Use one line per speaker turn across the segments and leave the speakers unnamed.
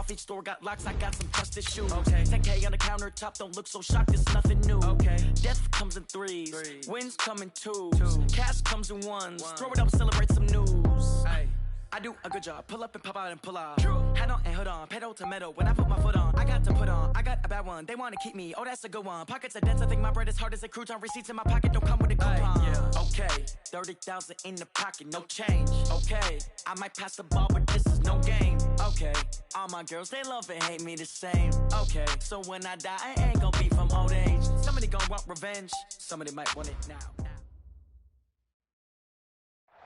off each store, got locks, I got some trusted shoes. Okay. 10K on the countertop, don't look so shocked, it's nothing new. Okay. Death comes in threes, wins come in twos. Cash comes in ones, throw it up, celebrate some news. Ay. I do a good job, pull up and pop out and pull out. Hat on and hood on, pedal to metal, when I put my foot on, I got to put on, I got a bad one, they wanna keep me, oh that's a good one. Pockets are dense, I think my bread is hard as a crouton, receipts in my pocket don't come with a coupon. Yeah. Okay, 30,000 in the pocket, no change. Okay, I might pass the ball, but this is no game. Okay, all my girls, they love and hate me the same. Okay, so when I die, I ain't gonna be from old age. Somebody gon' want revenge, somebody might want it now.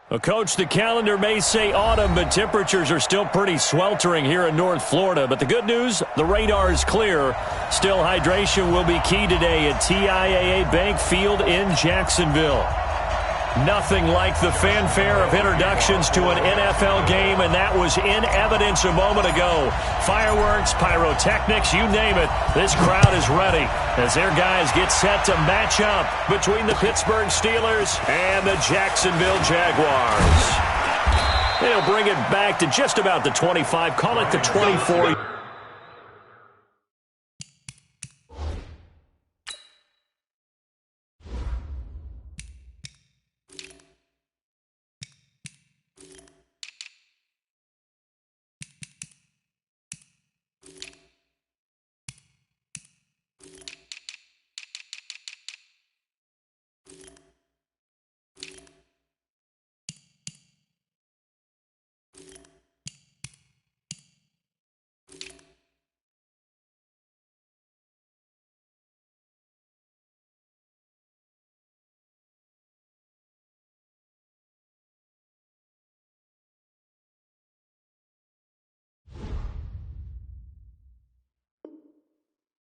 Well, Coach, the calendar may say autumn, but temperatures are still pretty sweltering here in North Florida. But the good news, the radar is clear. Still, hydration will be key today at TIAA Bank Field in Jacksonville. Nothing like the fanfare of introductions to an NFL game, and that was in evidence a moment ago. Fireworks, pyrotechnics, you name it, this crowd is ready as their guys get set to match up between the Pittsburgh Steelers and the Jacksonville Jaguars. They'll bring it back to just about the 25, call it the 24.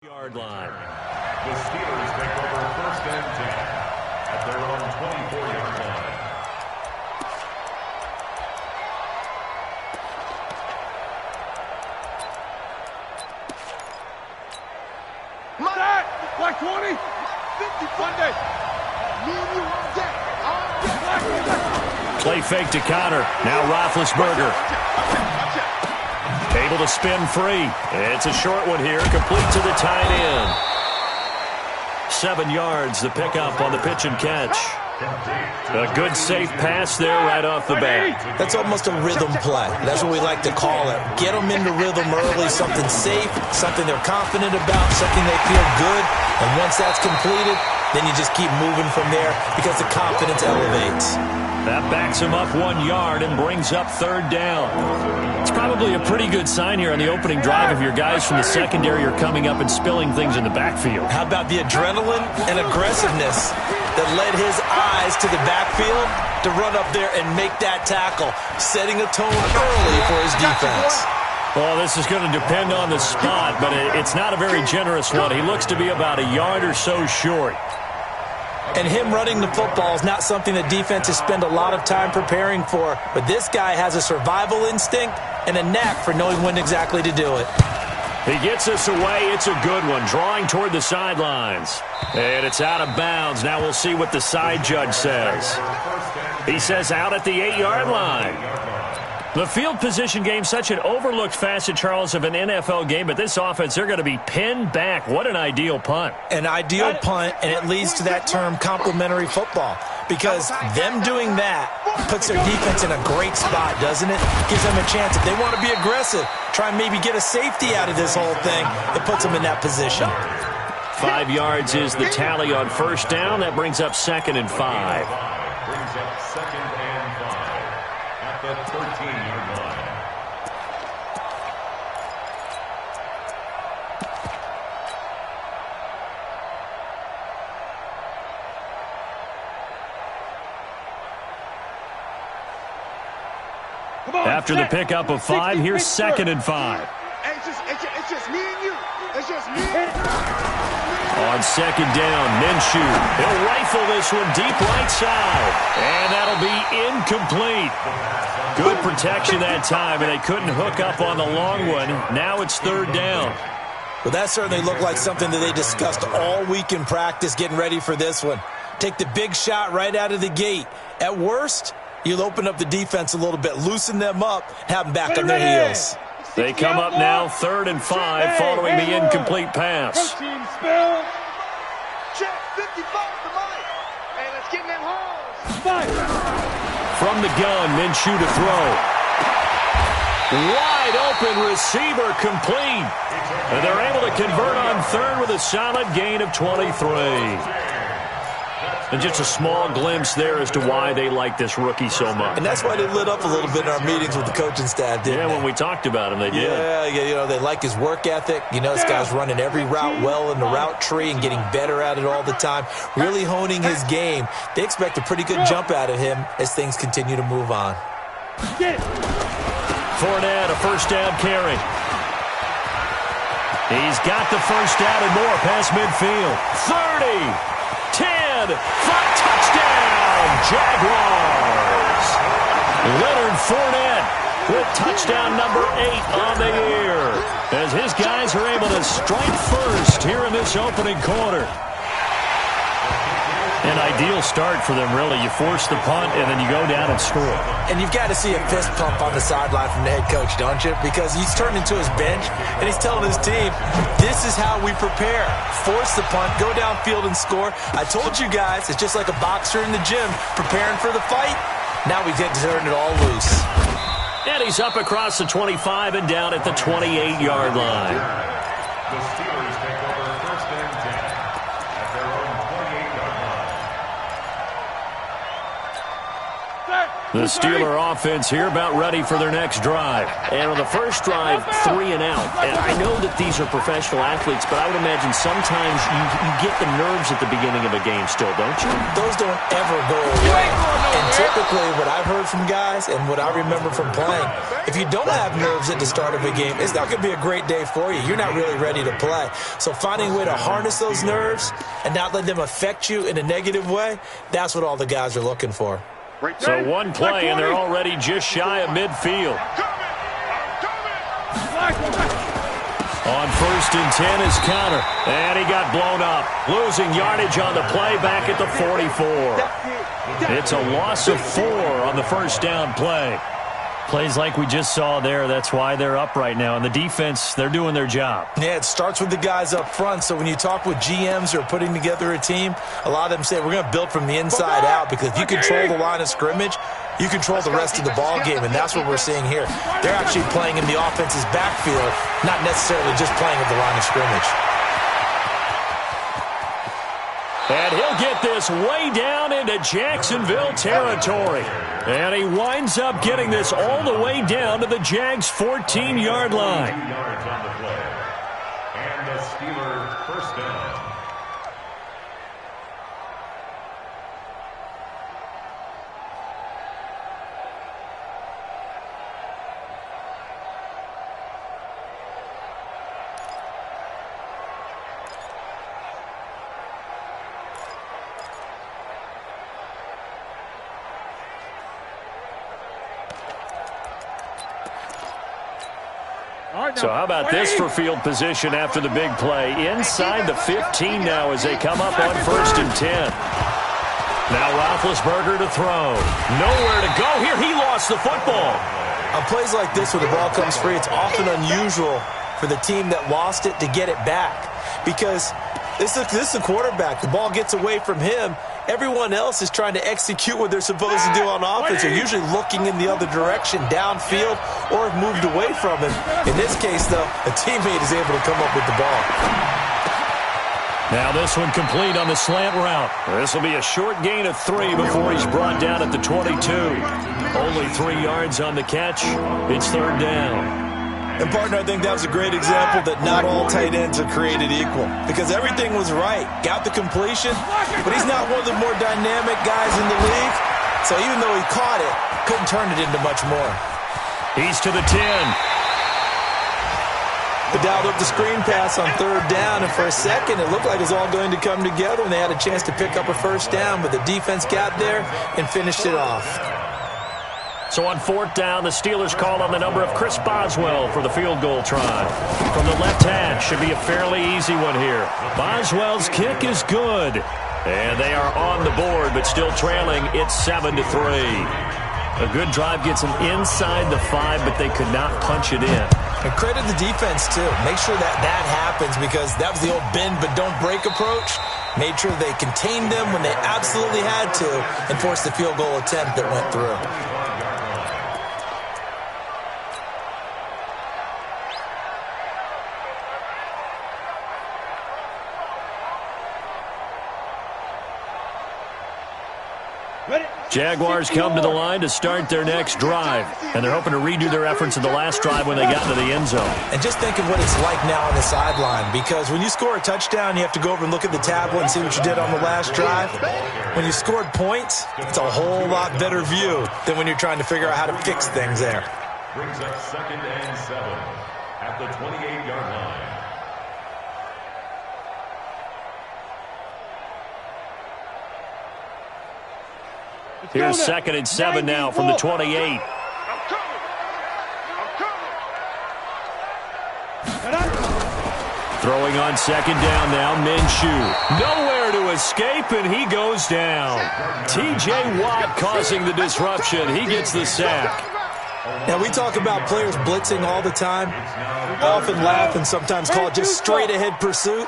Yard line.
The Steelers take over 1st and 10 at their own 24-yard line.
That, like 20, 51 days. Me and you on deck.
Play fake to counter. Now Roethlisberger. Able to spin free. It's a short one here, complete to the tight end. 7 yards, the pickup on the pitch and catch. A good safe pass there right off the bat.
That's almost a rhythm play. That's what we like to call it. Get them into rhythm early, something safe, something they're confident about, something they feel good. And once that's completed, then you just keep moving from there because the confidence elevates.
That backs him up 1 yard and brings up 3rd down. It's probably a pretty good sign here on the opening drive if your guys from the secondary are coming up and spilling things in the backfield.
How about the adrenaline and aggressiveness that led his eyes to the backfield to run up there and make that tackle, setting a tone early for his defense.
Well, this is going to depend on the spot, but it's not a very generous one. He looks to be about a yard or so short.
And him running the football is not something that defenses spend a lot of time preparing for. But this guy has a survival instinct and a knack for knowing when exactly to do it.
He gets us away. It's a good one. Drawing toward the sidelines. And it's out of bounds. Now we'll see what the side judge says. He says out at the 8-yard line. The field position game, such an overlooked facet, Charles, of an NFL game, but this offense, they're going to be pinned back. What an ideal punt.
An ideal punt, and it leads to that term complementary football, because them doing that puts their defense in a great spot, doesn't it? Gives them a chance. If they want to be aggressive, try and maybe get a safety out of this whole thing, it puts them in that position.
5 yards is the tally on 1st down. That brings up 2nd and 5.
Brings up 2nd and 5 at the 13-yard line.
After the pickup of 5, here's 2nd and 5.
It's just me and you. It's just me.
On 2nd down, Minshew. He'll rifle this one deep right side. And that'll be incomplete. Good protection that time, and they couldn't hook up on the long one. Now it's 3rd down.
Well, that certainly looked like something that they discussed all week in practice getting ready for this one. Take the big shot right out of the gate. At worst, you'll open up the defense a little bit, loosen them up, have them back on their heels.
They come up now 3rd and 5 following the incomplete pass.
Team spill. Check 55 to Mike. Hey, let's get in that hole.
From the gun, Minshew to throw. Wide open receiver complete. And they're able to convert on 3rd with a solid gain of 23. And just a small glimpse there as to why they like this rookie so much.
And that's why they lit up a little bit in our meetings with the coaching staff, didn't they?
When we talked about him, they did.
Yeah, you know, they like his work ethic. You know, this guy's running every route well in the route tree and getting better at it all the time, really honing his game. They expect a pretty good jump out of him as things continue to move on.
Fournette, a first down carry. He's got the first down and more past midfield. 30. 10 for touchdown, Jaguars. Leonard Fournette with touchdown number 8 on the year as his guys are able to strike first here in this opening quarter. An ideal start for them, really. You force the punt, and then you go down and score.
And you've got to see a fist pump on the sideline from the head coach, don't you? Because he's turned into his bench, and he's telling his team, this is how we prepare. Force the punt, go downfield and score. I told you guys, it's just like a boxer in the gym preparing for the fight. Now we get to turn it all loose.
And he's up across the 25 and down at the 28-yard line.
The Steelers take over 1st and 10 at their own 28-yard line.
The Steeler offense here about ready for their next drive.
And on the first drive, 3 and out. And I know that these are professional athletes, but I would imagine sometimes you get the nerves at the beginning of a game still, don't you?
Those don't ever go away. And typically what I've heard from guys and what I remember from playing, if you don't have nerves at the start of a game, it's not going to be a great day for you. You're not really ready to play. So finding a way to harness those nerves and not let them affect you in a negative way, that's what all the guys are looking for.
So one play, and they're already just shy of midfield. On 1st and 10 is Connor. And he got blown up. Losing yardage on the play back at the 44. It's a loss of 4 on the first down play. Plays like we just saw there. That's why they're up right now. And the defense, they're doing their job.
Yeah, it starts with the guys up front. So when you talk with GMs who are putting together a team, a lot of them say we're going to build from the inside out, because if you control the line of scrimmage, you control the rest of the ball game, and that's what we're seeing here. They're actually playing in the offense's backfield, not necessarily just playing at the line of scrimmage.
And he'll get this way down into Jacksonville territory. And he winds up getting this all the way down to the Jags' 14-yard line.
Yards on the play. And the Steelers first down.
So how about this for field position after the big play? Inside the 15 now as they come up on 1st and 10. Now Roethlisberger to throw. Nowhere to go here. He lost the football.
On plays like this where the ball comes free, it's often unusual for the team that lost it to get it back, because this is the quarterback. The ball gets away from him. Everyone else is trying to execute what they're supposed to do on offense. They're usually looking in the other direction, downfield, or have moved away from him. In this case, though, a teammate is able to come up with the ball.
Now this one complete on the slant route. This will be a short gain of 3 before he's brought down at the 22. Only 3 yards on the catch. It's 3rd down.
And, partner, I think that was a great example that not all tight ends are created equal, because everything was right. Got the completion, but he's not one of the more dynamic guys in the league. So even though he caught it, couldn't turn it into much more.
He's to the 10.
They dialed up the screen pass on 3rd down, and for a second it looked like it was all going to come together, and they had a chance to pick up a first down, but the defense got there and finished it off.
So on 4th down, the Steelers call on the number of Chris Boswell for the field goal try. From the left hash, should be a fairly easy one here. Boswell's kick is good. And they are on the board, but still trailing. It's 7-3. A good drive gets them inside the 5, but they could not punch it in.
And credit the defense, too. Make sure that that happens, because that was the old bend but don't break approach. Made sure they contained them when they absolutely had to and forced the field goal attempt that went through.
Jaguars come to the line to start their next drive, and they're hoping to redo their efforts in the last drive when they got into the end zone.
And just think of what it's like now on the sideline, because when you score a touchdown, you have to go over and look at the tablet and see what you did on the last drive. When you scored points, it's a whole lot better view than when you're trying to figure out how to fix things there.
Brings up 2nd and 7 at the 28-yard line.
Here's 2nd and 7 now from the 28. Throwing on 2nd down now, Minshew. Nowhere to escape, and he goes down. T.J. Watt causing the disruption. He gets the sack.
Now, we talk about players blitzing all the time. I often laugh and sometimes call it just straight-ahead pursuit.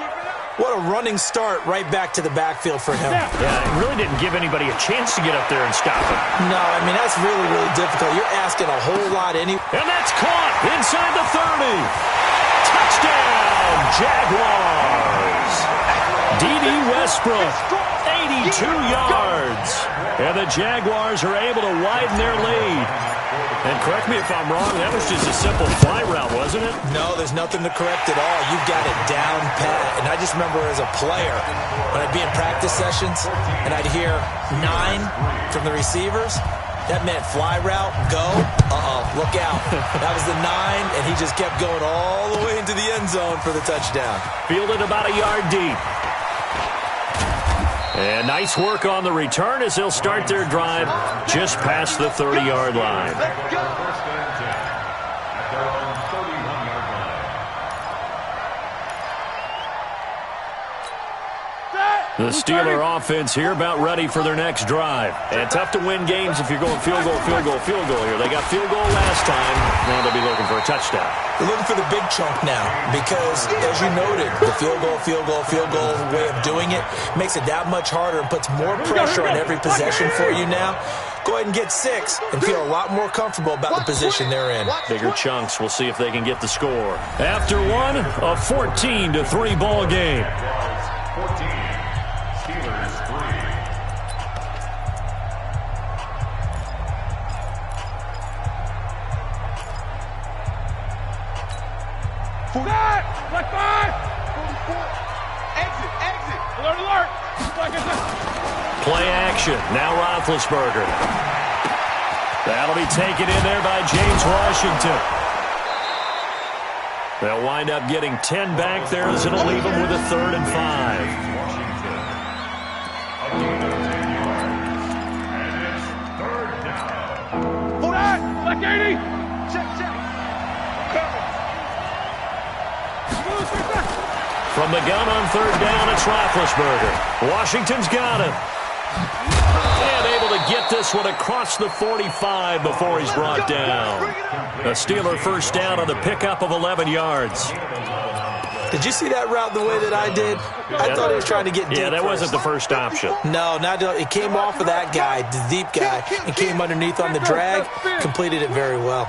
What a running start right back to the backfield for him.
Yeah, it really didn't give anybody a chance to get up there and stop him.
No, I mean, that's really, really difficult. You're asking a whole lot.
And that's caught inside the 30. Touchdown, Jaguars. D.D. Westbrook, 82 yards. And the Jaguars are able to widen their lead. And correct me if I'm wrong, that was just a simple fly route, wasn't it?
No, there's nothing to correct at all. You've got it down pat. And I just remember as a player, when I'd be in practice sessions and I'd hear 9 from the receivers, that meant fly route, go, look out. That was the 9, and he just kept going all the way into the end zone for the touchdown.
Fielded about a yard deep. And nice work on the return as they'll start their drive just past the 30-yard line.
First and 10 at their own 31-yard line.
The Steeler offense here about ready for their next drive. And tough to win games if you're going field goal, field goal, field goal here. They got field goal last time. Now they'll be looking for a touchdown.
They're looking for the big chunk now because, as you noted, the field goal way of doing it makes it that much harder and puts more pressure on every possession for you now. Go ahead and get 6 and feel a lot more comfortable about the position they're in.
Bigger chunks. We'll see if they can get the score. After one, a 14-3 ball game.
14. Steelers 3.
Black 5! 44. Exit! Alert!
Play action. Now Roethlisberger. That'll be taken in there by James Washington. They'll wind up getting 10 back there as it'll leave them with a 3rd and 5.
A gain of 10 yards. And it's 3rd down.
Hold on! Black 80! Check.
From the gun on 3rd down, it's Roethlisberger. Washington's got him. And able to get this one across the 45 before he's brought down. A Steeler first down on the pickup of 11 yards.
Did you see that route the way that I did? I thought he was trying to get deep.
Yeah, that wasn't the first option.
No, it came off of that guy, the deep guy, and came underneath on the drag. Completed it very well.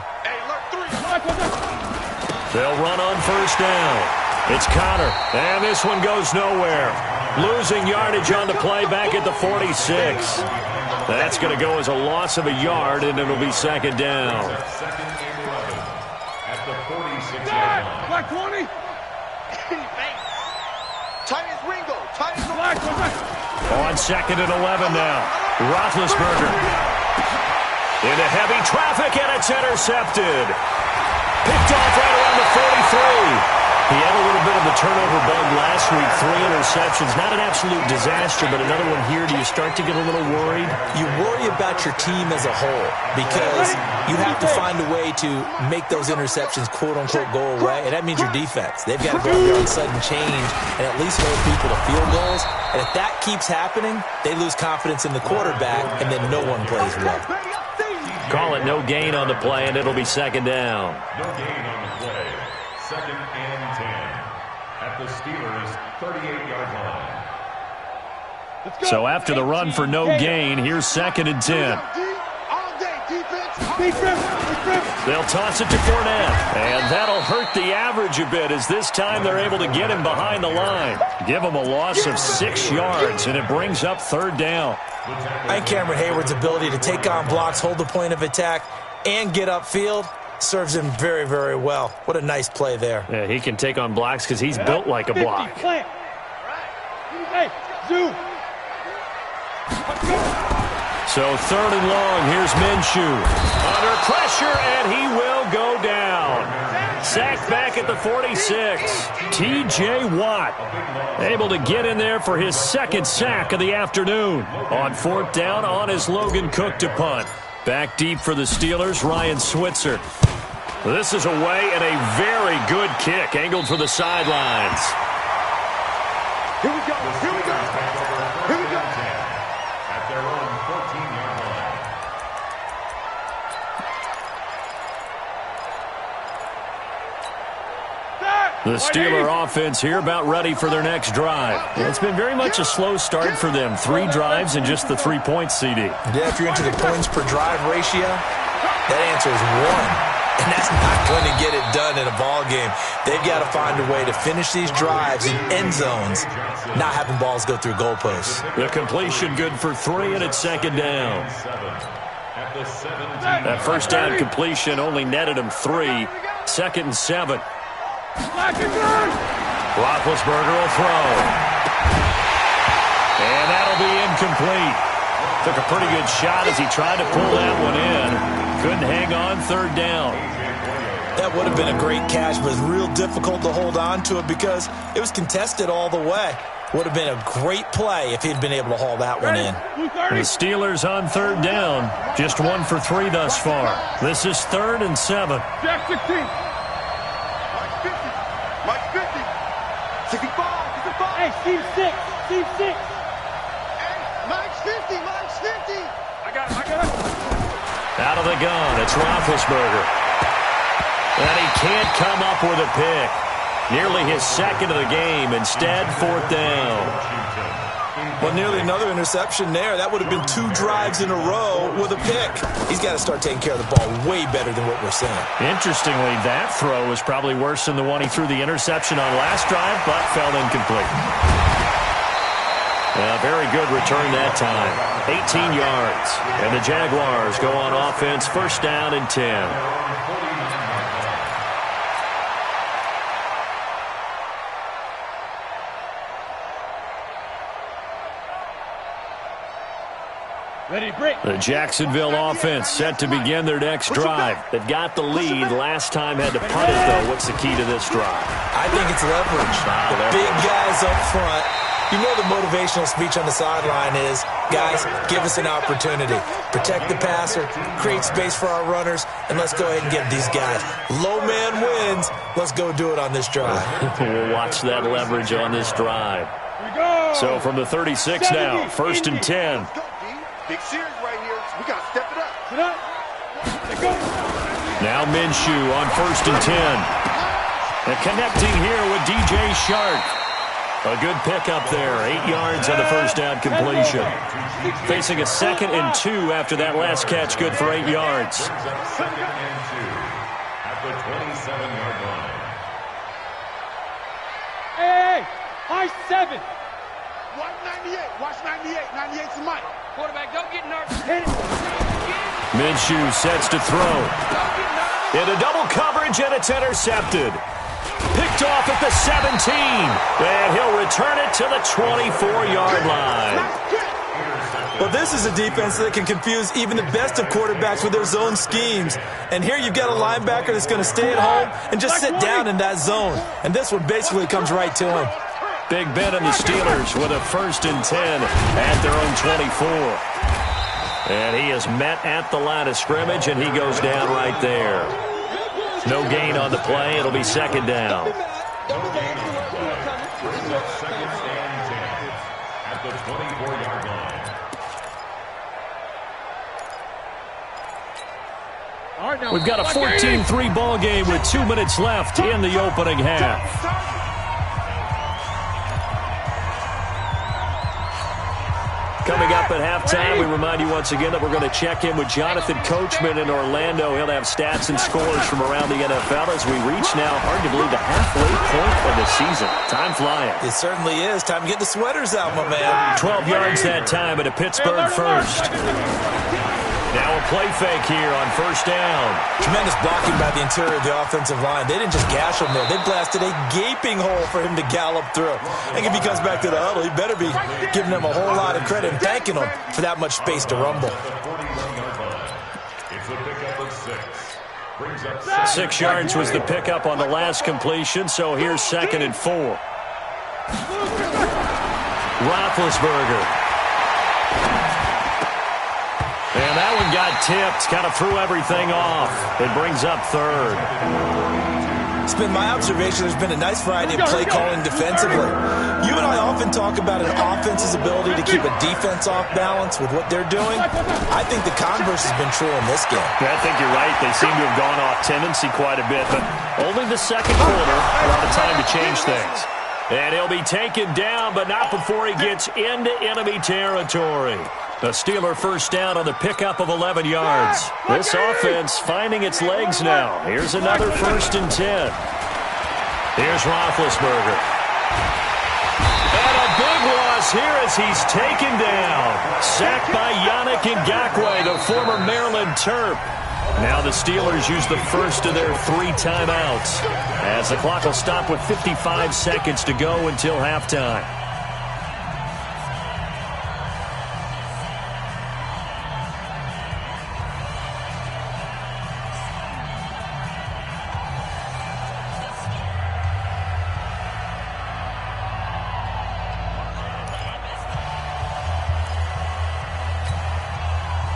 They'll run on first down. It's Connor, and this one goes nowhere. Losing yardage on the play back at the 46. That's going to go as a loss of a yard, and it'll be 2nd down.
2nd and 11 at the 46-yard line.
Black 20! Tight as Ringo! Tight as Black!
On 2nd and 11 now. Roethlisberger. Into heavy traffic, and it's intercepted. Picked off right around the 43. He had a little bit of the turnover bug last week, 3 interceptions. Not an absolute disaster, but another one here. Do you start to get a little worried?
You worry about your team as a whole because you have to find a way to make those interceptions, quote-unquote, go away, and that means your defense. They've got to go out there on sudden change and at least hold people to field goals. And if that keeps happening, they lose confidence in the quarterback, and then no one plays well.
Call it no gain on the play, and it'll be second down.
No gain on the play. Second and 10 at the Steelers' 38-yard line.
So after the run for no gain, here's second and 10. They'll toss it to Fournette, and that'll hurt the average a bit as this time they're able to get him behind the line. Give him a loss of 6 yards, and it brings up third down.
And Cameron Hayward's ability to take on blocks, hold the point of attack, and get upfield serves him very, very well. What a nice play there.
Yeah, he can take on blocks because he's built like a block.
Hey, Zoo.
So third and long, here's Minshew. Under pressure, and he will go down. Sacked back at the 46. T.J. Watt able to get in there for his second sack of the afternoon. On fourth down, on his Logan Cook to punt. Back deep for the Steelers, Ryan Switzer. This is away and a very good kick, angled for the sidelines.
Here we go. Here we go. Here we go.
At their own 14-yard line.
The Steeler offense here about ready for their next drive. It's been very much a slow start for them. 3 drives and just the 3 points, CD.
Yeah, if you're into the points per drive ratio, that answer is 1. And that's not going to get it done in a ball game. They've got to find a way to finish these drives in end zones, not having balls go through goalposts.
The completion good for 3, and it's second down. That first down completion only netted him 3. Second and 7. Roethlisberger will throw. And that'll be incomplete. Took a pretty good shot as he tried to pull that one in. Couldn't hang on third down.
That would have been a great catch, but it's real difficult to hold on to it because it was contested all the way. Would have been a great play if he'd been able to haul that one in.
The Steelers on third down. Just 1 for 3 thus far. This is third and 7.
Jack 16. Mike 50. 65. 65. Hey, Steve 6. Steve 6. Hey, Mike's 50. Mike's 50. I got it.
Out of the gun, it's Roethlisberger. And he can't come up with a pick. Nearly his second of the game. Instead, fourth down.
Well, nearly another interception there. That would have been 2 drives in a row with a pick. He's got to start taking care of the ball way better than what we're seeing.
Interestingly, that throw was probably worse than the one he threw the interception on last drive, but fell incomplete. Very good return that time. 18 yards. And the Jaguars go on offense, first down and 10. The Jacksonville offense set to begin their next drive. They've got the lead. Last time had to punt it, though. What's the key to this drive?
I think it's leverage. The big guys up front. You know the motivational speech on the sideline is, guys, give us an opportunity. Protect the passer, create space for our runners, and let's go ahead and get these guys. Low man wins. Let's go do it on this drive.
We'll watch that leverage on this drive. So from the 36 now, first and 10.
Big series right here. We got to step it up.
Now Minshew on first and 10. And connecting here with DJ Shark. A good pickup there. 8 yards on the first down completion. Facing a second and 2 after that last catch. Good for 8 yards.
Second and 2 at the 27-yard line.
Hey, high 7. Watch 98. Watch 98. 98's the mic. Quarterback, don't get nervous. Hit it.
Minshew sets to throw. Into double coverage, and it's intercepted. Picked off at the 17. And he'll return it to the 24-yard line.
Well, this is a defense that can confuse even the best of quarterbacks with their zone schemes. And here you've got a linebacker that's going to stay at home and just sit down in that zone. And this one basically comes right to him.
Big Ben and the Steelers with a first and 10 at their own 24. And he is met at the line of scrimmage, and he goes down right there. No gain on the play. It'll be second down.
No gain on the play. Second and 10 at the 24-yard line.
We've got a 14-3 ball game with 2 minutes left in the opening half. Coming up at halftime, we remind you once again that we're going to check in with Jonathan Coachman in Orlando. He'll have stats and scores from around the NFL as we reach now, hard to believe, the halfway point of the season. Time flying.
It certainly is. Time to get the sweaters out, my man.
12 yards that time at a Pittsburgh first. Now a play fake here on first down.
Tremendous blocking by the interior of the offensive line. They didn't just gash him there. They blasted a gaping hole for him to gallop through. I think if he comes back to the huddle, he better be giving them a whole lot of credit and thanking them for that much space to rumble.
It's a pickup of 6.
6 yards was the pickup on the last completion, so here's 2nd and 4. Roethlisberger. And that one got tipped, kind of threw everything off. It brings up 3rd.
It's been my observation there's been a nice variety of play calling defensively. You and I often talk about an offense's ability to keep a defense off balance with what they're doing. I think the converse has been true in this game.
I think you're right. They seem to have gone off tendency quite a bit, but only the second quarter, a lot of time to change things. And he'll be taken down, but not before he gets into enemy territory. A Steeler first down on the pickup of 11 yards. This offense finding its legs now. Here's another 1st and 10. Here's Roethlisberger. And a big loss here as he's taken down. Sacked by Yannick Ngakoue, the former Maryland Terp. Now the Steelers use the first of their 3 timeouts, as the clock will stop with 55 seconds to go until halftime.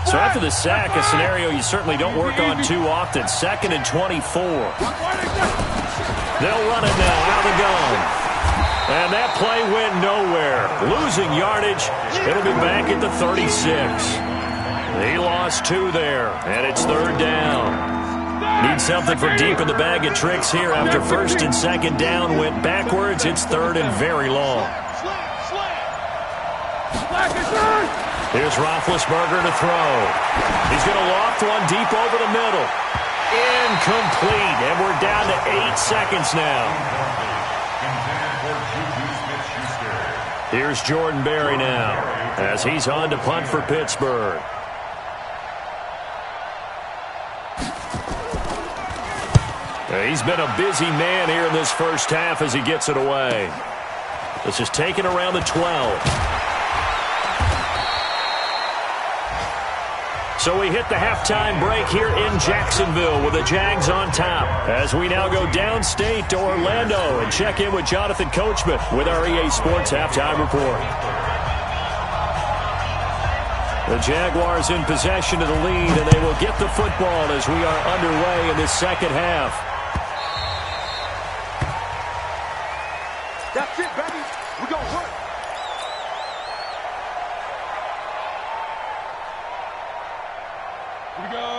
So after the sack, a scenario you certainly don't work on too often. 2nd and 24. They'll run it now out of the gun. And that play went nowhere. Losing yardage. It'll be back at the 36. He lost 2 there, and it's 3rd down. Need something from deep in the bag of tricks here after 1st and 2nd down went backwards. It's 3rd and very long. Here's Roethlisberger to throw. He's going to loft one deep over the middle. Incomplete, and we're down to 8 seconds now. Here's Jordan Berry now, as he's on to punt for Pittsburgh. He's been a busy man here in this first half as he gets it away. This is taken around the 12. So we hit the halftime break here in Jacksonville with the Jags on top, as we now go downstate to Orlando and check in with Jonathan Coachman with our EA Sports Halftime Report. The Jaguars in possession of the lead, and they will get the football as we are underway in this second half.
That's it, baby. We're going to work.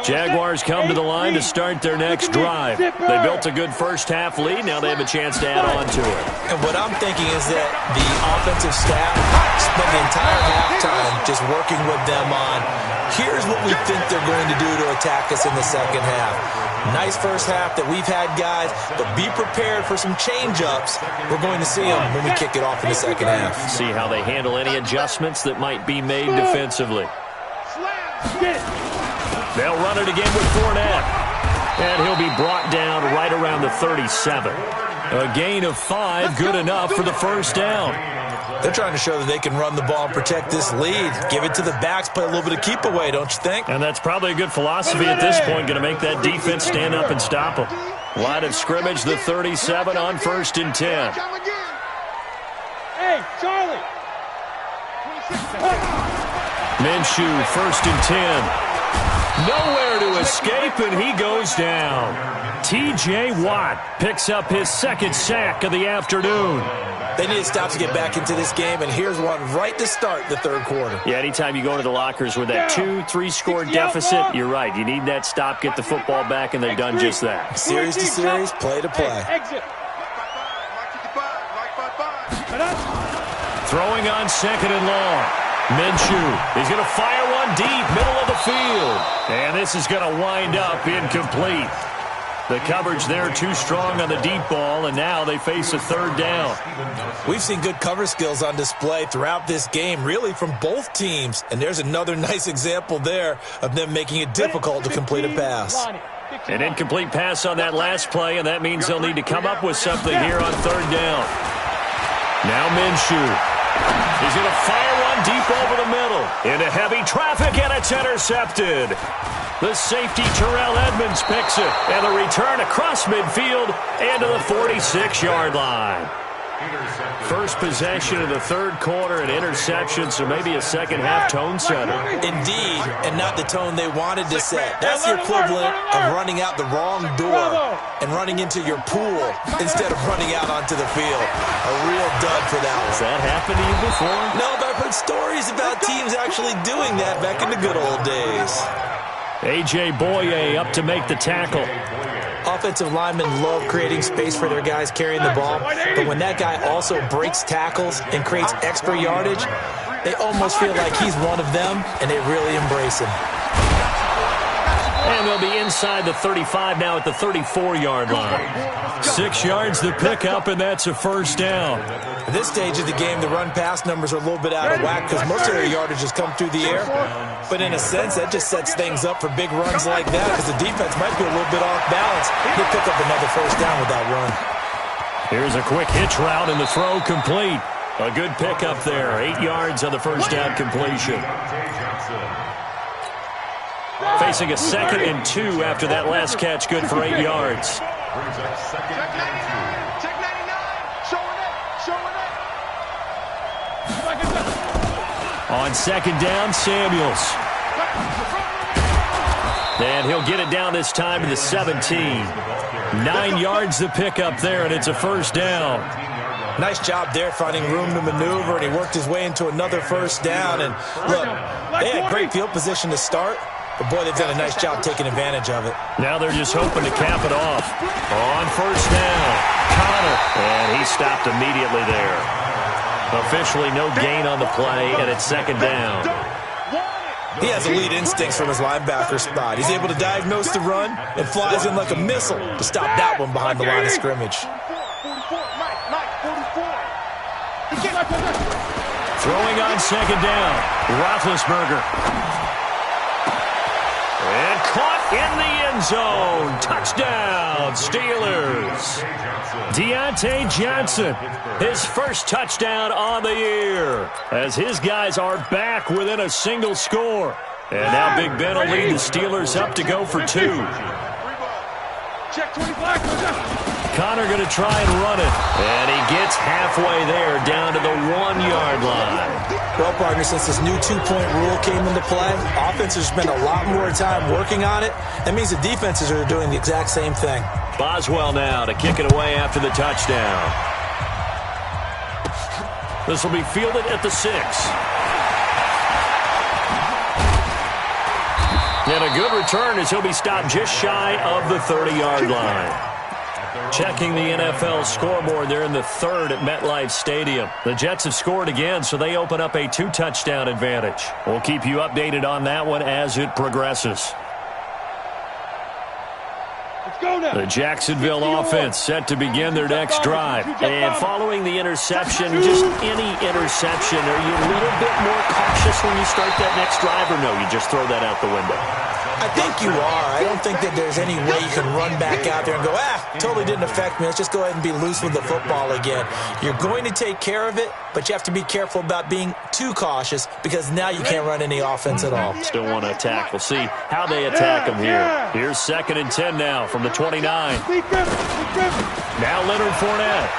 Jaguars come to the line to start their next drive. They built a good first-half lead. Now they have a chance to add on to it.
And what I'm thinking is that the offensive staff spent the entire halftime just working with them on, here's what we think they're going to do to attack us in the second half. Nice first half that we've had, guys, but be prepared for some change-ups. We're going to see them when we kick it off in the second half.
See how they handle any adjustments that might be made defensively. They'll run it again with Fournette. And he'll be brought down right around the 37. A gain of 5, good enough for the first down.
They're trying to show that they can run the ball and protect this lead. Give it to the backs, play a little bit of keep away, don't you think?
And that's probably a good philosophy at this point, going to make that defense stand up and stop them. Line of scrimmage, the 37 on 1st and 10.
Hey, Charlie.
Minshew, 1st and 10. Nowhere to escape, and he goes down. T.J. Watt picks up his second sack of the afternoon.
They need to stop to get back into this game, and here's one right to start the third quarter.
Yeah, anytime you go into the lockers with that 2-3 score deficit, you're right. You need that stop, get the football back, and they've done just that.
Series to series, play to play.
Throwing on second and long. Minshew, he's going to fire one deep, middle of the field. And this is going to wind up incomplete. The coverage there too strong on the deep ball, and now they face a third down.
We've seen good cover skills on display throughout this game, really from both teams. And there's another nice example there of them making it difficult to complete a pass.
An incomplete pass on that last play, and that means they'll need to come up with something here on third down. Now Minshew. He's going to fire one deep over the middle. Into heavy traffic, and it's intercepted. The safety, Terrell Edmonds, picks it. And the return across midfield and to the 46-yard line. First possession of the third quarter, an interception, so maybe a second-half tone setter.
Indeed, and not the tone they wanted to set. That's the equivalent of running out the wrong door and running into your pool instead of running out onto the field. A real dud for that one.
Has that happened to you before?
No, but I've heard stories about teams actually doing that back in the good old days.
A.J. Boye up to make the tackle.
Offensive linemen love creating space for their guys carrying the ball, but when that guy also breaks tackles and creates extra yardage, they almost feel like he's one of them, and they really embrace him.
And they'll be inside the 35 now at the 34-yard line. 6 yards to pick up, and that's a first down.
At this stage of the game, the run-pass numbers are a little bit out of whack because most of their yardage has come through the air. But in a sense, that just sets things up for big runs like that because the defense might be a little bit off balance. He'll pick up another first down with that run.
Here's a quick hitch route, and the throw complete. A good pickup there. 8 yards on the first down completion. Facing a 2nd and 2 after that last catch, good for 8 yards. On second down, Samuels. And he'll get it down this time to the 17. 9 yards to pick up there, and it's a first down.
Nice job there finding room to maneuver, and he worked his way into another first down. And look, they had great field position to start, but boy, they've done a nice job taking advantage of it.
Now they're just hoping to cap it off. On first down, Connor. And he stopped immediately there. Officially no gain on the play, and it's second down.
He has elite instincts from his linebacker spot. He's able to diagnose the run and flies in like a missile to stop that one behind the line of scrimmage.
Throwing on second down, Roethlisberger. And caught in the end zone. Touchdown, Steelers. Deontay Johnson, his first touchdown on the year, as his guys are back within a single score. And now Big Ben will lead the Steelers up to go for 2. Connor going to try and run it. And he gets halfway there, down to the 1-yard line.
Well, partner, since this new 2-point rule came into play, offenses spend a lot more time working on it. That means the defenses are doing the exact same thing.
Boswell now to kick it away after the touchdown. This will be fielded at the 6. And a good return as he'll be stopped just shy of the 30-yard line. Checking the NFL scoreboard, they're in the 3rd at MetLife Stadium. The Jets have scored again, so they open up a 2-touchdown advantage. We'll keep you updated on that one as it progresses. The Jacksonville offense set to begin their next drive. And following the interception, just any interception, are you a little bit more cautious when you start that next drive, or no, you just throw that out the window?
I think you are. I don't think that there's any way you can run back out there and go, totally didn't affect me. Let's just go ahead and be loose with the football again. You're going to take care of it, but you have to be careful about being too cautious because now you can't run any offense at all.
Still want to attack. We'll see how they attack them here. Here's 2nd and 10 now from the 29. Now Leonard Fournette.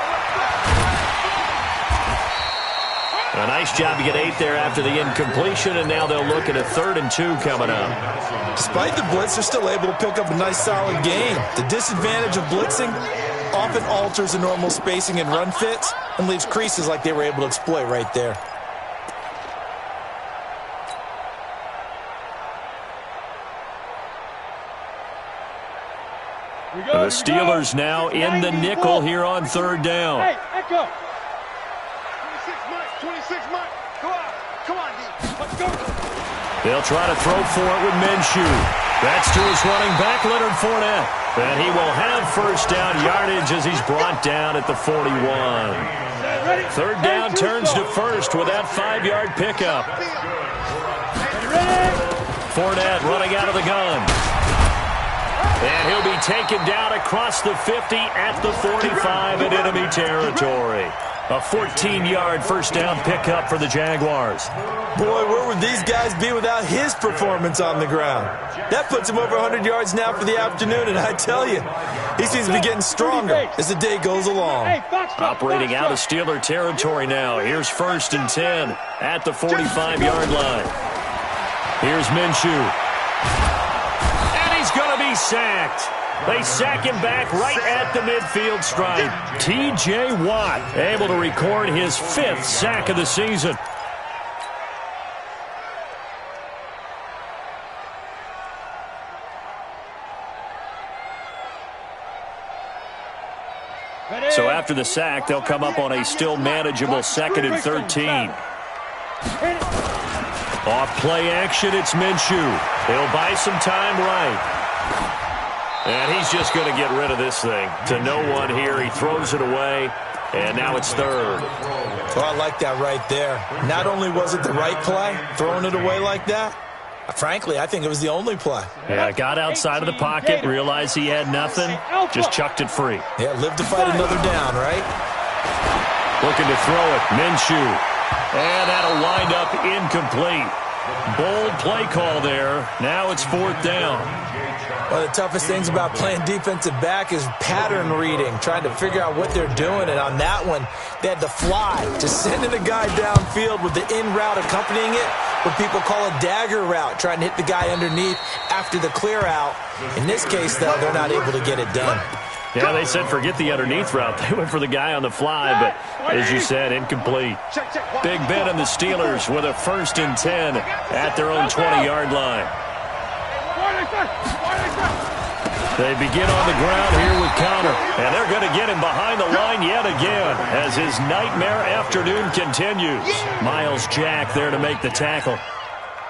A nice job to get 8 there after the incompletion, and now they'll look at a 3rd and 2 coming up.
Despite the blitz, they're still able to pick up a nice solid gain. The disadvantage of blitzing often alters the normal spacing and run fits and leaves creases like they were able to exploit right there.
The Steelers now in the nickel here on 3rd down.
Hey, echo. 26 Mike. Come on, D. Let's go.
They'll try to throw for it with Minshew. That's to his running back, Leonard Fournette. And he will have 1st down yardage as he's brought down at the 41. 3rd down turns to 1st with that 5-yard pickup. Fournette running out of the gun. And he'll be taken down across the 50 at the 45 in enemy territory. A 14-yard 1st down pickup for the Jaguars.
Boy, where would these guys be without his performance on the ground? That puts him over 100 yards now for the afternoon, and I tell you, he seems to be getting stronger as the day goes along.
Operating out of Steeler territory now. Here's 1st and 10 at the 45-yard line. Here's Minshew. He's going to be sacked. They sack him back right at the midfield stripe. T.J. Watt able to record his 5th sack of the season. So after the sack, they'll come up on a still manageable 2nd and 13. Off play action, it's Minshew. He'll buy some time right. And he's just going to get rid of this thing. To no one here. He throws it away. And now it's 3rd.
So I like that right there. Not only was it the right play, throwing it away like that, frankly, I think it was the only play.
Yeah, got outside of the pocket, realized he had nothing, just chucked it free.
Yeah, live to fight another down, right?
Looking to throw it, Minshew. And that'll wind up incomplete. Bold play call there. Now it's 4th down.
One of the toughest things about playing defensive back is pattern reading, trying to figure out what they're doing. And on that one, they had to fly, just sending a guy downfield with the in route accompanying it, what people call a dagger route, trying to hit the guy underneath after the clear out. In this case, though, they're not able to get it done.
Yeah, they said forget the underneath route. They went for the guy on the fly, but as you said, incomplete. Big Ben and the Steelers with a 1st and 10 at their own 20-yard line. They begin on the ground here with Connor, and they're going to get him behind the line yet again as his nightmare afternoon continues. Miles Jack there to make the tackle.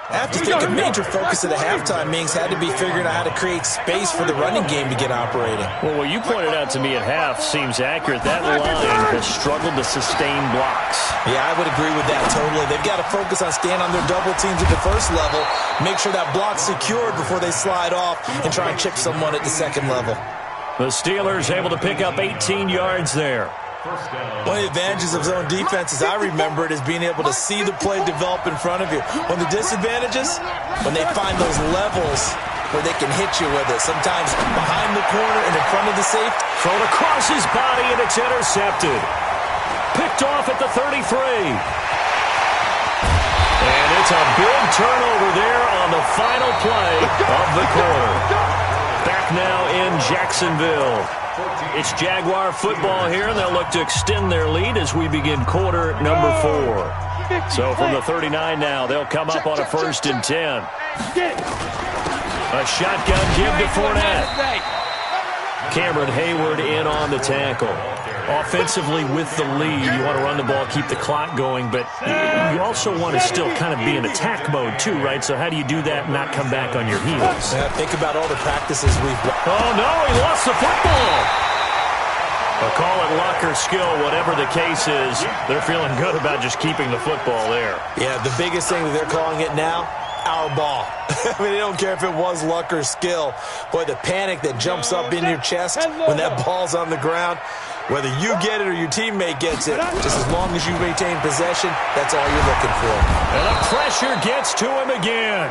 I have to think a major focus of the halftime meetings had to be figuring out how to create space for the running game to get operating.
Well, what you pointed out to me at half seems accurate. That line has struggled to sustain blocks.
Yeah, I would agree with that totally. They've got to focus on staying on their double teams at the 1st level, make sure that block's secured before they slide off and try and chip someone at the 2nd level.
The Steelers able to pick up 18 yards there.
One of the advantages of zone defense, as I remember it, is being able to see the play develop in front of you. One of the disadvantages, when they find those levels where they can hit you with it, sometimes behind the corner and in front of the safety.
Thrown across his body, and it's intercepted. Picked off at the 33. And it's a big turnover there on the final play of the quarter. Back now in Jacksonville. It's Jaguar football here, and they'll look to extend their lead as we begin quarter number 4. So from the 39 now, they'll come up on a 1st and 10. A shotgun give to Fournette. Cameron Hayward in on the tackle. Offensively with the lead, you want to run the ball, keep the clock going, but you also want to still kind of be in attack mode too, right? So how do you do that and not come back on your heels?
Yeah, think about all the practices we've watched.
Oh, no, he lost the football. I'll call it luck or skill, whatever the case is. They're feeling good about just keeping the football there.
Yeah, the biggest thing that they're calling it now, our ball. I mean, they don't care if it was luck or skill. Boy, the panic that jumps up in your chest when that ball's on the ground, whether you get it or your teammate gets it, just as long as you maintain possession, that's all you're looking for.
And the pressure gets to him again.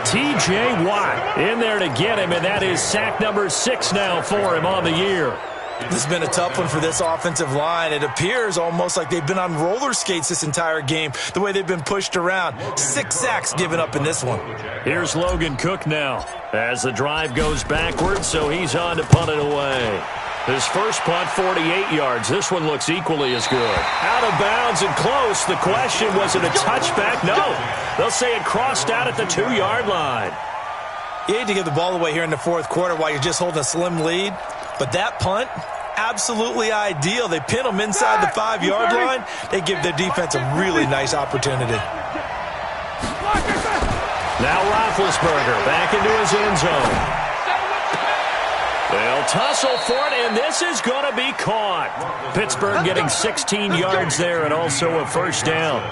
T.J. Watt in there to get him, and that is sack number 6 now for him on the year.
This has been a tough one for this offensive line. It appears almost like they've been on roller skates this entire game, the way they've been pushed around. 6 sacks given up in this one.
Here's Logan Cook now as the drive goes backwards, so he's on to punt it away. His first punt, 48 yards. This one looks equally as good. Out of bounds and close. The question, was it a touchback? No. They'll say it crossed out at the 2-yard line.
You hate to give the ball away here in the fourth quarter while you're just holding a slim lead, but that punt, absolutely ideal. They pin them inside the 5-yard line. They give their defense a really nice opportunity.
Now Roethlisberger back into his end zone. They'll tussle for it, and this is going to be caught. Pittsburgh getting 16 yards there and also a first down.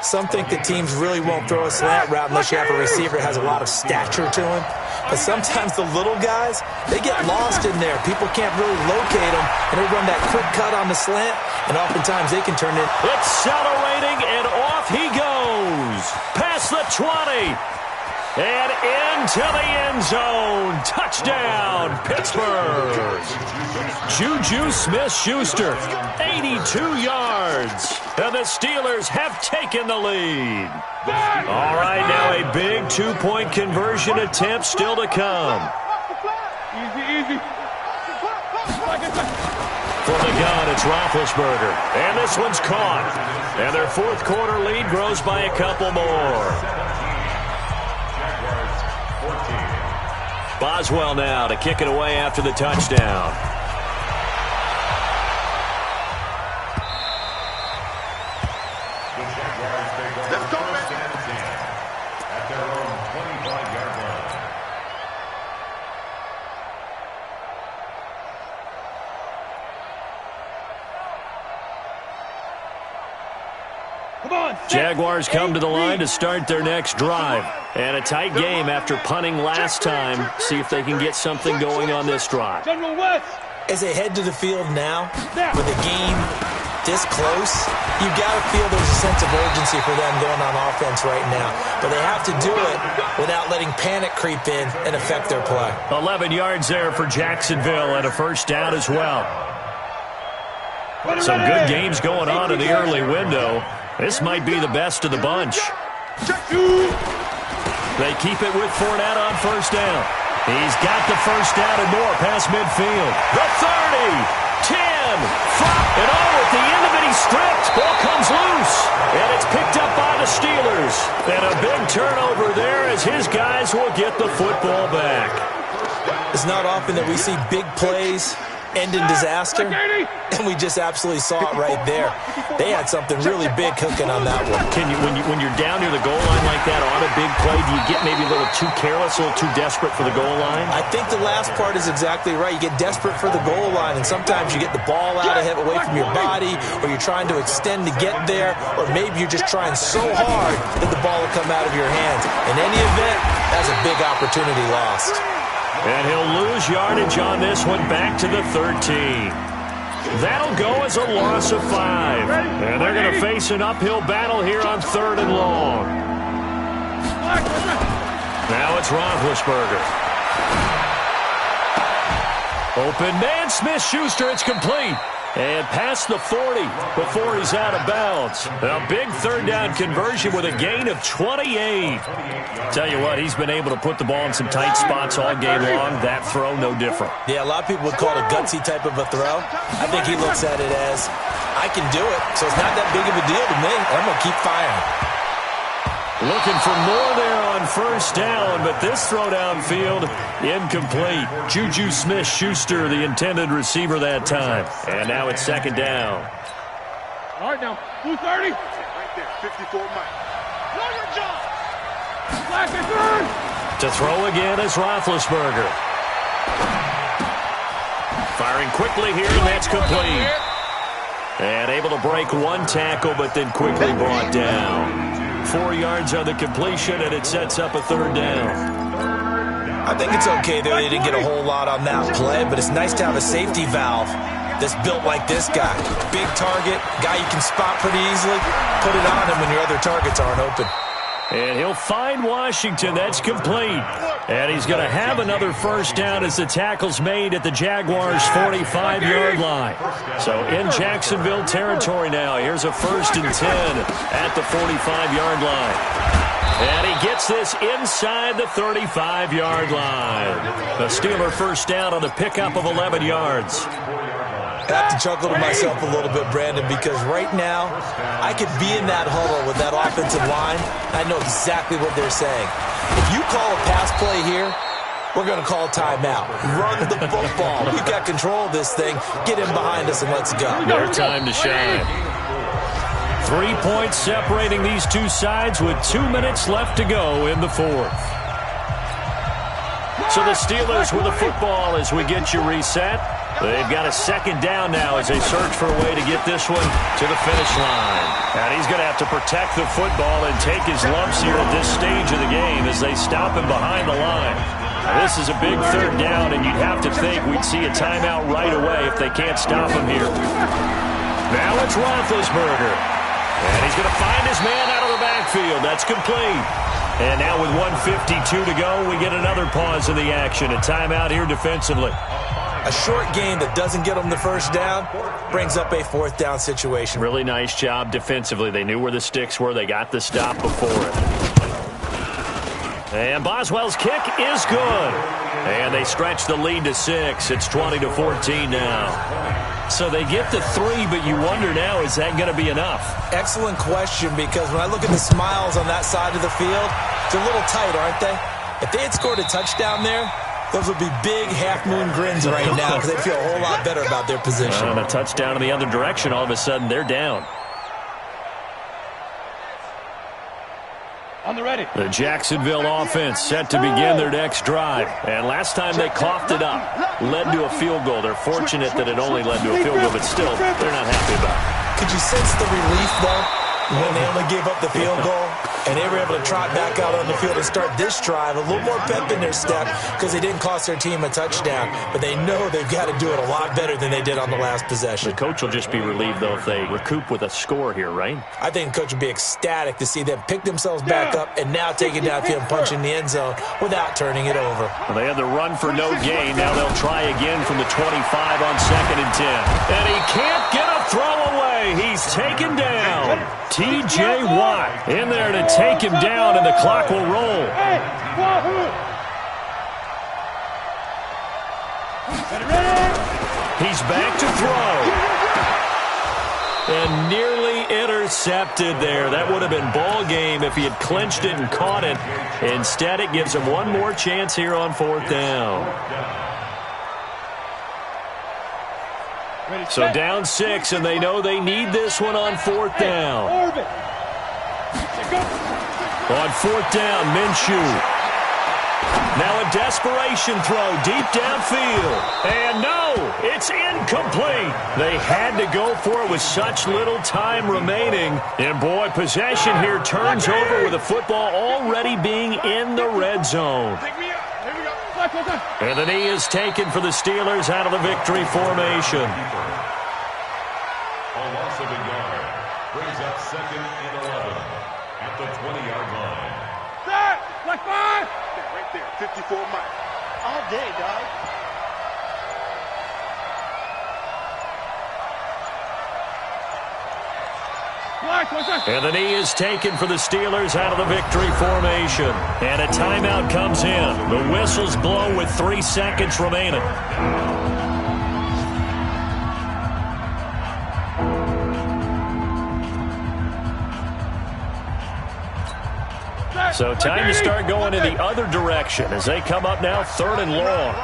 Some think that teams really won't throw a slant route unless you have a receiver that has a lot of stature to him. But sometimes the little guys, they get lost in there. People can't really locate them, and they run that quick cut on the slant, and oftentimes they can turn it.
Accelerating, and off he goes. Past the 20. And into the end zone. Touchdown, Pittsburgh. Juju Smith-Schuster, 82 yards. And the Steelers have taken the lead. All right, now a big 2-point conversion attempt still to come.
Easy.
For the gun, it's Roethlisberger. And this one's caught. And their fourth quarter lead grows by a couple more. Boswell now to kick it away after the touchdown.
Let's go, man.
At their own 25-yard line.
Come on.
Jaguars come to the line to start their next drive. And a tight game after punting last time. See if they can get something going on this drive.
General West.
As they head to the field now, with the game this close, you got to feel there's a sense of urgency for them going on offense right now. But they have to do it without letting panic creep in and affect their play.
11 yards there for Jacksonville and a first down as well. Some good games going on in the early window. This might be the best of the bunch. They keep it with Fournette on first down. He's got the first down and more past midfield. The 30, 10, 5, and at the end of it, he's stripped. Ball comes loose, and it's picked up by the Steelers. And a big turnover there as his guys will get the football back.
It's not often that we see big plays end in disaster, and we just absolutely saw it right there. They had something really big cooking on that one.
Can you, when you're down near the goal line like that on a big play, do you get maybe a little too careless, a little too desperate for the goal line?
I think the last part is exactly right. You get desperate for the goal line, and sometimes you get the ball out of it, away from your body, or you're trying to extend to get there, or maybe you're just trying so hard that the ball will come out of your hands. In any event, that's a big opportunity lost.
And he'll lose yardage on this one back to the 13. That'll go as a loss of 5. And they're going to face an uphill battle here on 3rd and long. Now it's Roethlisberger. Open man, Smith-Schuster, it's complete. And past the 40 before he's out of bounds. A big third down conversion with a gain of 28. Tell you what, he's been able to put the ball in some tight spots all game long. That throw, no different.
Yeah, a lot of people would call it a gutsy type of a throw. I think he looks at it as, I can do it, so it's not that big of a deal to me. I'm going to keep firing.
Looking for more there on first down, but this throw downfield incomplete. Juju Smith-Schuster, the intended receiver that time. And now it's 2nd down.
All right, now, 230. Right there, 54 Mike. Lawyer John. Black and third.
To throw again is Roethlisberger. Firing quickly here, and that's complete. And able to break one tackle, but then quickly brought down. 4 yards on the completion, and it sets up a 3rd down.
I think it's okay that they didn't get a whole lot on that play, but it's nice to have a safety valve that's built like this guy. Big target, guy you can spot pretty easily. Put it on him when your other targets aren't open.
And he'll find Washington. That's complete. And he's going to have another first down as the tackle's made at the Jaguars' 45-yard line. So in Jacksonville territory now. Here's a 1st and 10 at the 45-yard line. And he gets this inside the 35-yard line. The Steeler first down on a pickup of 11 yards.
I have to chuckle to myself a little bit, Brandon, because right now I could be in that huddle with that offensive line. I know exactly what they're saying. If you call a pass play here, we're going to call timeout. Run the football. We've got control of this thing. Get in behind us and let's go.
Their time to shine. 3 points separating these two sides with 2 minutes left to go in the fourth. So the Steelers with the football as we get you reset. They've got a second down now as they search for a way to get this one to the finish line. And he's going to have to protect the football and take his lumps here at this stage of the game as they stop him behind the line. This is a big third down, and you'd have to think we'd see a timeout right away if they can't stop him here. Now it's Roethlisberger. And he's going to find his man out of the backfield. That's complete. And now with 1:52 to go, we get another pause in the action. A timeout here defensively.
A short gain that doesn't get them the first down brings up a 4th down situation.
Really nice job defensively. They knew where the sticks were. They got the stop before it. And Boswell's kick is good. And they stretch the lead to 6. It's 20-14 now. So they get the 3, but you wonder now, is that going to be enough?
Excellent question, because when I look at the smiles on that side of the field, they're a little tight, aren't they? If they had scored a touchdown there, those would be big half-moon grins right now because they feel a whole lot better about their position.
And a touchdown in the other direction, all of a sudden they're down.
On the ready.
The Jacksonville offense set to begin their next drive. And last time they coughed it up, led to a field goal. They're fortunate that it only led to a field goal, but still, they're not happy about it.
Could you sense the relief, though, when they only gave up the field goal? And they were able to trot back out on the field and start this drive. A little more pep in their step because they didn't cost their team a touchdown. But they know they've got to do it a lot better than they did on the last possession.
The coach will just be relieved, though, if they recoup with a score here, right?
I think the coach would be ecstatic to see them pick themselves back up and now take it downfield and punch in the end zone without turning it over.
Well, they had the run for no gain. Now they'll try again from the 25 on 2nd and 10. And he can't get a throw away. He's taken down. T.J. Watt in there to take him down, and the clock will roll. He's back to throw. And nearly intercepted there. That would have been ball game if he had clinched it and caught it. Instead, it gives him one more chance here on 4th down. So down 6, and they know they need this one on 4th down. On 4th down, Minshew. Now a desperation throw deep downfield. And no, it's incomplete. They had to go for it with such little time remaining. And boy, possession here turns over with the football already being in the red zone. And the knee is taken for the Steelers out of the victory formation.
A loss of a yard brings up 2nd and 11 at the 20-yard line.
Set! Black 5! Right there, 54 miles. All day, dog.
And the knee is taken for the Steelers out of the victory formation. And a timeout comes in. The whistles blow with 3 seconds remaining. So time to start going in the other direction as they come up now 3rd and long.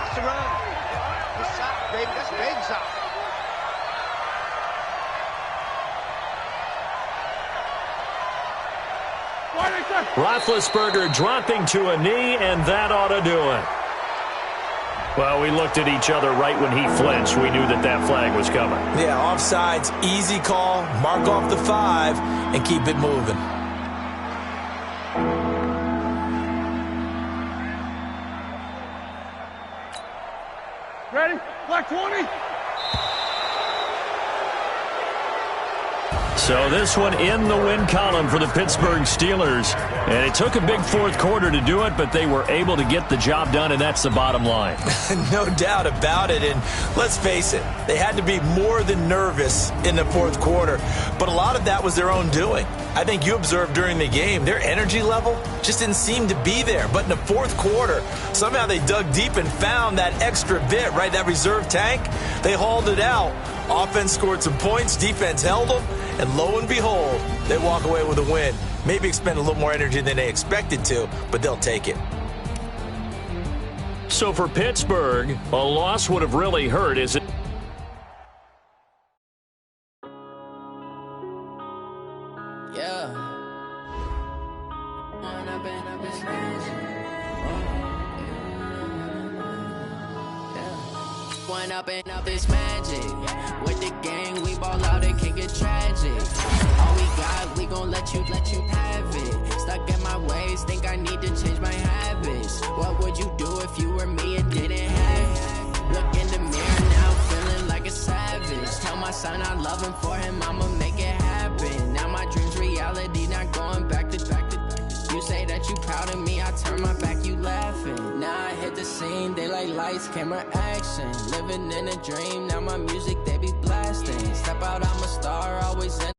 Roethlisberger dropping to a knee, and that ought to do it. Well, we looked at each other right when he flinched. We knew that that flag was coming.
Yeah, offsides, easy call, mark off the 5, and keep it moving.
Ready? Black 20.
So this one in the win column for the Pittsburgh Steelers. And it took a big fourth quarter to do it, but they were able to get the job done, and that's the bottom line.
No doubt about it. And let's face it, they had to be more than nervous in the fourth quarter. But a lot of that was their own doing. I think you observed during the game, their energy level just didn't seem to be there. But in the fourth quarter, somehow they dug deep and found that extra bit, right, that reserve tank. They hauled it out. Offense scored some points, defense held them, and lo and behold, they walk away with a win. Maybe expend a little more energy than they expected to, but they'll take it.
So for Pittsburgh, a loss would have really hurt, is it?
Up is magic. With the gang, we ball out, it can get tragic. All we got, we gon' let you have it. Stuck in my ways, think I need to change my habits. What would you do if you were me and didn't have it? Look in the mirror now, feeling like a savage. Tell my son I love him, for him I'ma make it happen. Now my dream's reality, not going back to. You say that you proud of me, I turn my back, you laughing. Now I hit the scene, they like lights, camera, action. Living in a dream, now my music, they be blasting. Step out, I'm a star, always in